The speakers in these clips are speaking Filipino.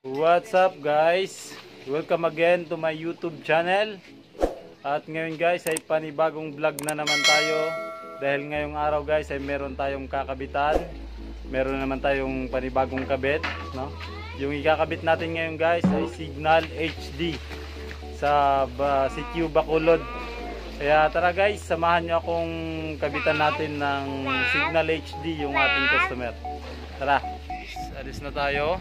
What's up guys? Welcome again to my YouTube channel. At ngayon guys ay panibagong vlog na naman tayo. Dahil ngayong araw guys ay meron tayong kakabitan. Meron naman tayong panibagong kabit, no? Yung ikakabit natin ngayon guys ay Signal HD sa CQ Bacolod. Kaya tara guys, samahan nyo akong kabitan natin ng Signal HD yung ating customer. Tara, alis na tayo.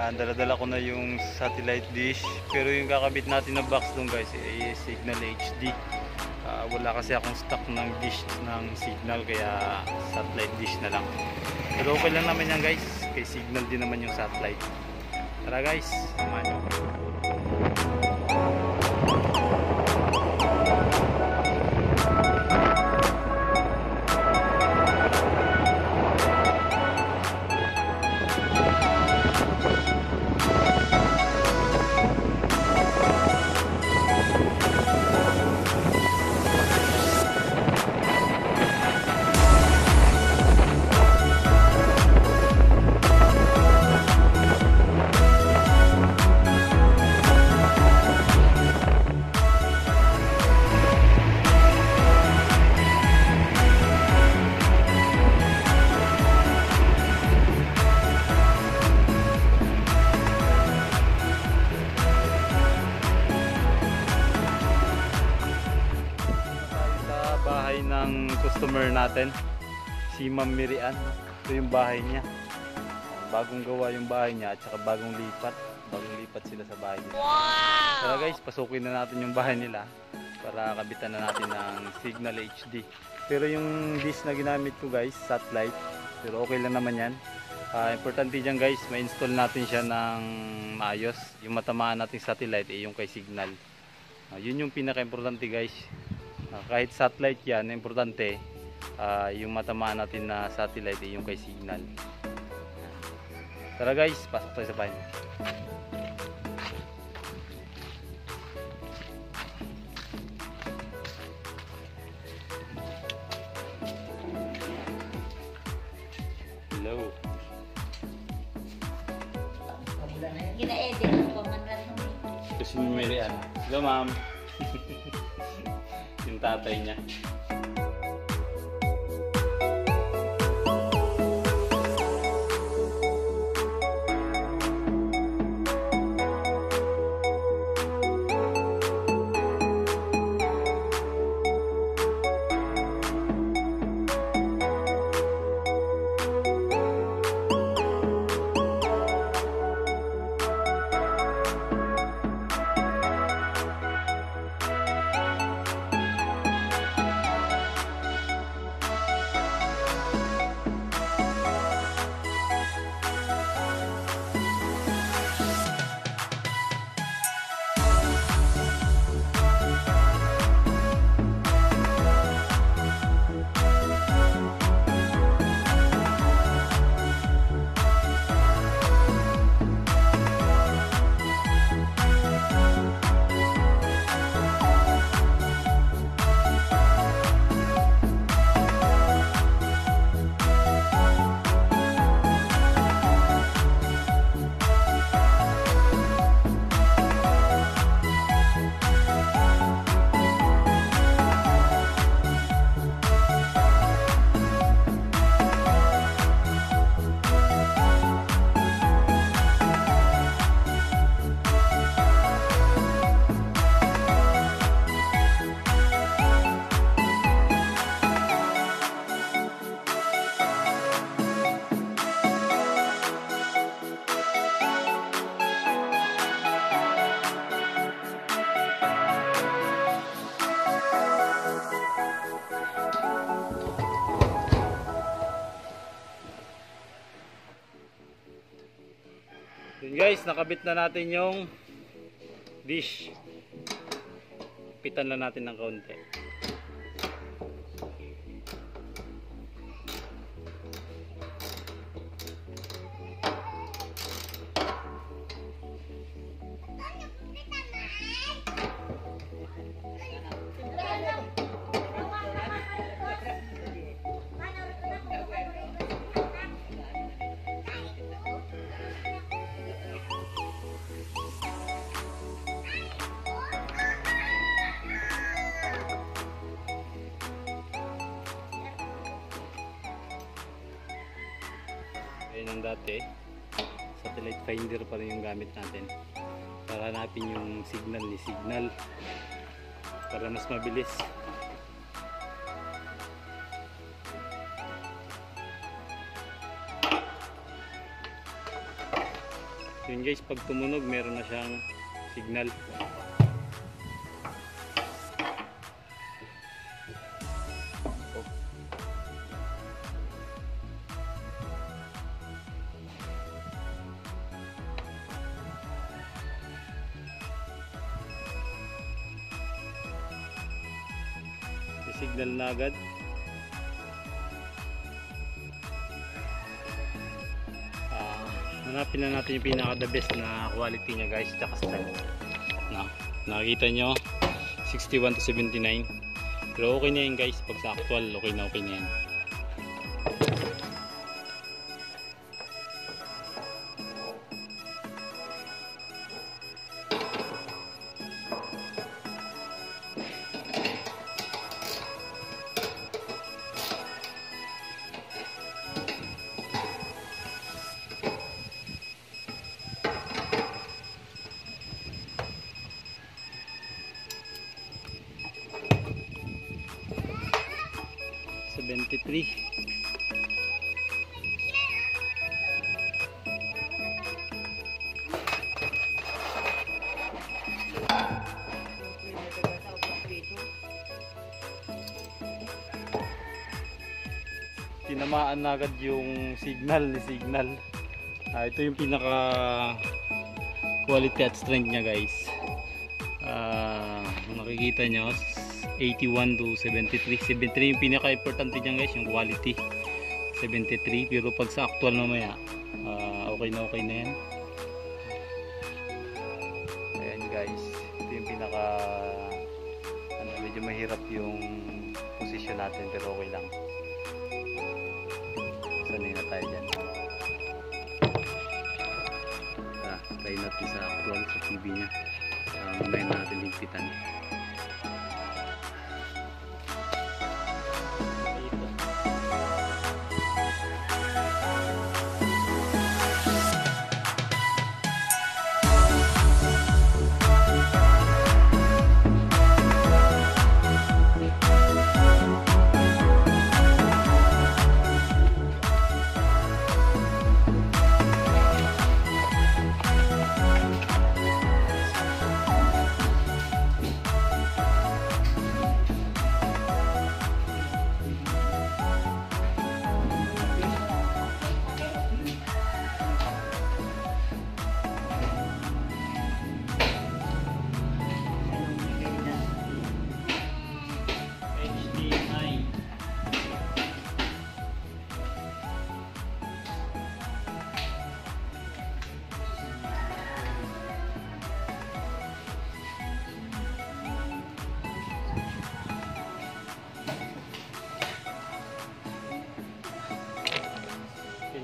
Dala-dala ko na yung satellite dish. Pero yung kakabit natin na box dun guys ay Signal HD. Wala kasi akong stock ng dish ng Signal, kaya satellite dish na lang. Pero okay lang naman yan guys, kay Signal din naman yung satellite. Tara guys, samahan nyo. Ng customer natin, si Ma'am Mirian. Ito yung bahay niya. Bagong gawa yung bahay niya at saka bagong lipat sila sa bahay niya. Wow! Kaya guys, pasukin na natin yung bahay nila para kabitan na natin ng Signal HD. Pero yung dish na ginamit ko guys, satellite. Pero okay lang naman yan. Importante dyan guys, ma-install natin siya ng maayos. Yung matamaan natin satellite ay yung kay Signal. Yun yung pinaka-importante guys. Kahit satellite yan, importante yung matamaan natin na satellite ay yung kay Signal. Tara guys, pasok tayo sa bahay. Hello. Gina-edit ko man lang. Ito si Mirian. Hello ma'am. Yung tatay niya. Yun guys, nakabit na natin yung dish. Pitan lang natin ng kaunti. ng dati. Satellite finder pa rin yung gamit natin para hanapin yung signal ni signal para mas mabilis. Yun guys, pag tumunog meron na siyang signal. Signal na agad. Hanapin na natin yung pinaka the best na quality nya guys, tsaka strength. Nakikita nyo 61 to 79, pero okay na yun guys. Pag sa actual okay na yan. Tinamaan na agad yung signal ni signal. Ito yung pinaka quality at strength nya guys. Nakikita nyo 81 to 73. 73 yung pinaka importante dyan guys, yung quality 73. Pero pag sa actual mamaya okay na yan. Ayan guys, ito yung pinaka medyo mahirap yung position natin pero okay lang. Sanay na tayo dyan. Try natin sa actual sa TV nya. Mamaya natin higpitan.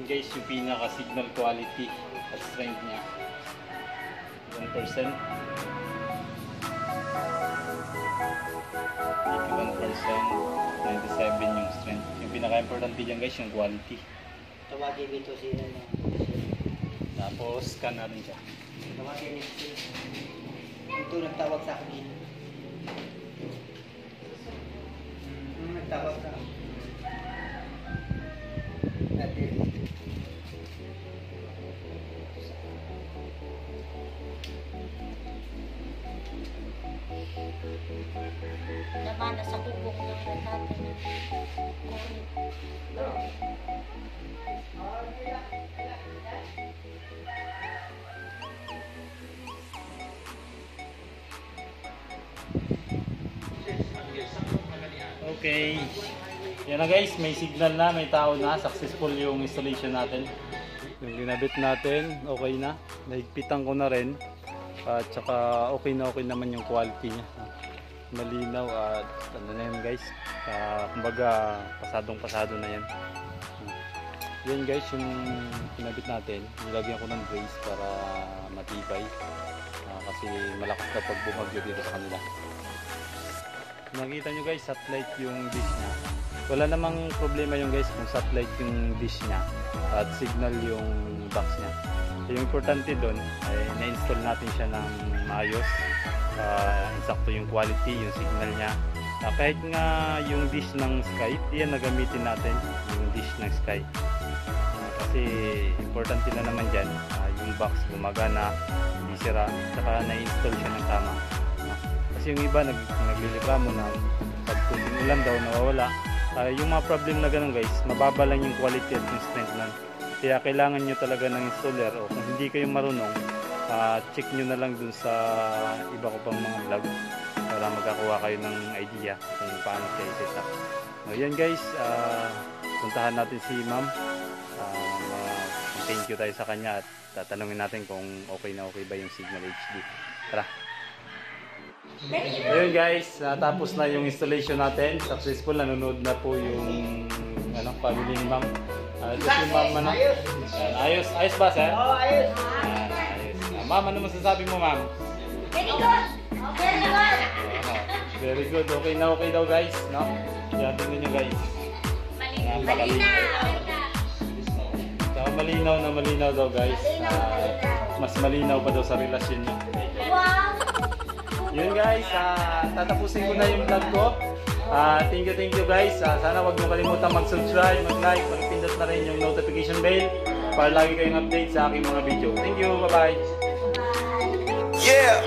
Guys, yung pinaka signal quality at strength nya 1%, 81%, 97 yung strength. Yung pinaka importante dyan guys, yung quality. Tawagin dito sila na. Tapos scan na rin siya. Tawagin dito sila. Ito nagtawag sa akin. Nagtawag sa akin. Laman na sa bubong lang rin natin. Okay. Yan na guys, may signal na, may tao na. Successful yung installation natin. Yung ginabit natin, okay na. Nahigpitan ko na rin. At saka okay naman yung quality niya. Malinaw at ano na yan guys. Kumbaga pasado na yan. Yan guys yung kinabit natin. Nilagyan ko ng brace para matibay. Kasi malakas na pag bumagyo dito sa kanila. Nakita nyo guys, satellite yung dish niya. Wala namang problema yung guys kung satellite yung dish niya at signal yung box niya. Yung importante doon ay na-install natin siya ng maayos. Insakto yung quality, yung signal niya. Kahit nga yung dish ng Sky, yan nagamitin natin yung dish ng Sky. Kasi importante na naman dyan, yung box gumagana, hindi sira, saka na-install siya ng tama. Kasi yung iba naglireklamo na pag kunting ulan daw nawawala. Yung mga problem na ganun guys, mababa lang yung quality at yung strength nun. Kaya kailangan nyo talaga ng installer, o kung hindi kayo marunong, check nyo na lang dun sa iba ko pang mga vlog para magkakuha kayo ng idea kung paano siya i-set up. Yan guys, puntahan natin si ma'am. Thank you tayo sa kanya at tatanungin natin kung okay na okay ba yung Signal HD. Tara! Ayun guys, natapos na yung installation natin. Successful, nanonood na po yung family ni ma'am. Ito si ma'am, ayos ba sir? Oo, ayos. Ayos. Ma'am, ano masasabi mo ma'am? Very good! Very good! Very good, okay na okay daw guys, no? Kaya tingnan nyo guys. Malinaw! Saka malinaw daw guys. Mas malinaw pa daw sa relasyon nyo. Wow! Yun guys, tatapusin ko na yung vlog ko. Thank you guys. Sana wag mo kalimutan mag-subscribe, mag-like, mag-pindot na rin yung notification bell para lagi kayong update sa aking mga video. Thank you, bye-bye! Yeah.